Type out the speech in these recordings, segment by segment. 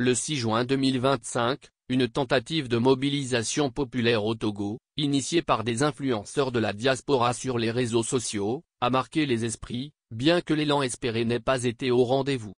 Le 6 juin 2025, une tentative de mobilisation populaire au Togo, initiée par des influenceurs de la diaspora sur les réseaux sociaux, a marqué les esprits, bien que l'élan espéré n'ait pas été au rendez-vous.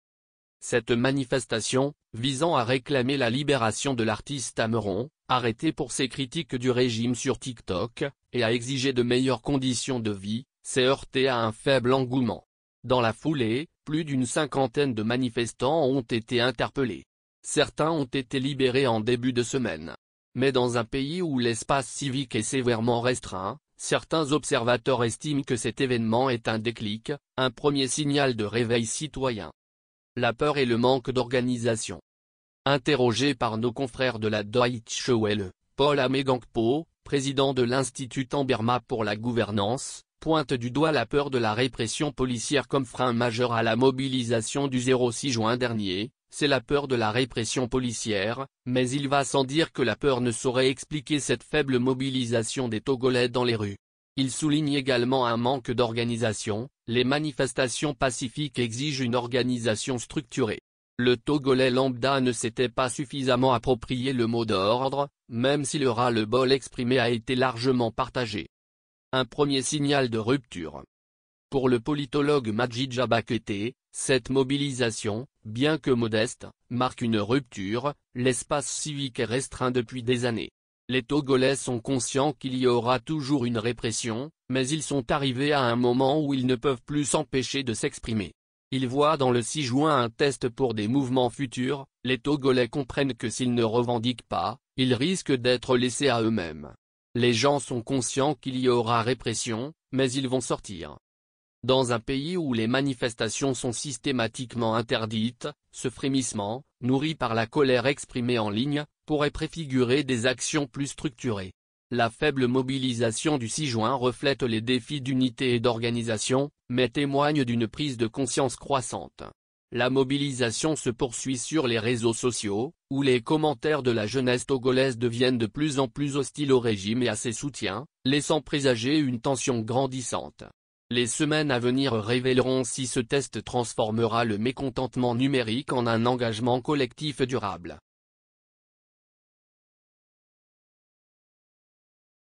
Cette manifestation, visant à réclamer la libération de l'artiste Ameron, arrêté pour ses critiques du régime sur TikTok, et à exiger de meilleures conditions de vie, s'est heurtée à un faible engouement. Dans la foulée, plus d'une cinquantaine de manifestants ont été interpellés. Certains ont été libérés en début de semaine. Mais dans un pays où l'espace civique est sévèrement restreint, certains observateurs estiment que cet événement est un déclic, un premier signal de réveil citoyen. La peur et le manque d'organisation. Interrogé par nos confrères de la Deutsche Welle, Paul Amegangpo, président de l'Institut Tamberma pour la gouvernance, pointe du doigt la peur de la répression policière comme frein majeur à la mobilisation du 6 juin dernier. C'est la peur de la répression policière, mais il va sans dire que la peur ne saurait expliquer cette faible mobilisation des Togolais dans les rues. Il souligne également un manque d'organisation, les manifestations pacifiques exigent une organisation structurée. Le Togolais lambda ne s'était pas suffisamment approprié le mot d'ordre, même si le ras-le-bol exprimé a été largement partagé. Un premier signal de rupture. Pour le politologue Majid Jabakete, cette mobilisation, bien que modeste, marque une rupture, l'espace civique est restreint depuis des années. Les Togolais sont conscients qu'il y aura toujours une répression, mais ils sont arrivés à un moment où ils ne peuvent plus s'empêcher de s'exprimer. Ils voient dans le 6 juin un test pour des mouvements futurs, les Togolais comprennent que s'ils ne revendiquent pas, ils risquent d'être laissés à eux-mêmes. Les gens sont conscients qu'il y aura répression, mais ils vont sortir. Dans un pays où les manifestations sont systématiquement interdites, ce frémissement, nourri par la colère exprimée en ligne, pourrait préfigurer des actions plus structurées. La faible mobilisation du 6 juin reflète les défis d'unité et d'organisation, mais témoigne d'une prise de conscience croissante. La mobilisation se poursuit sur les réseaux sociaux, où les commentaires de la jeunesse togolaise deviennent de plus en plus hostiles au régime et à ses soutiens, laissant présager une tension grandissante. Les semaines à venir révéleront si ce test transformera le mécontentement numérique en un engagement collectif durable.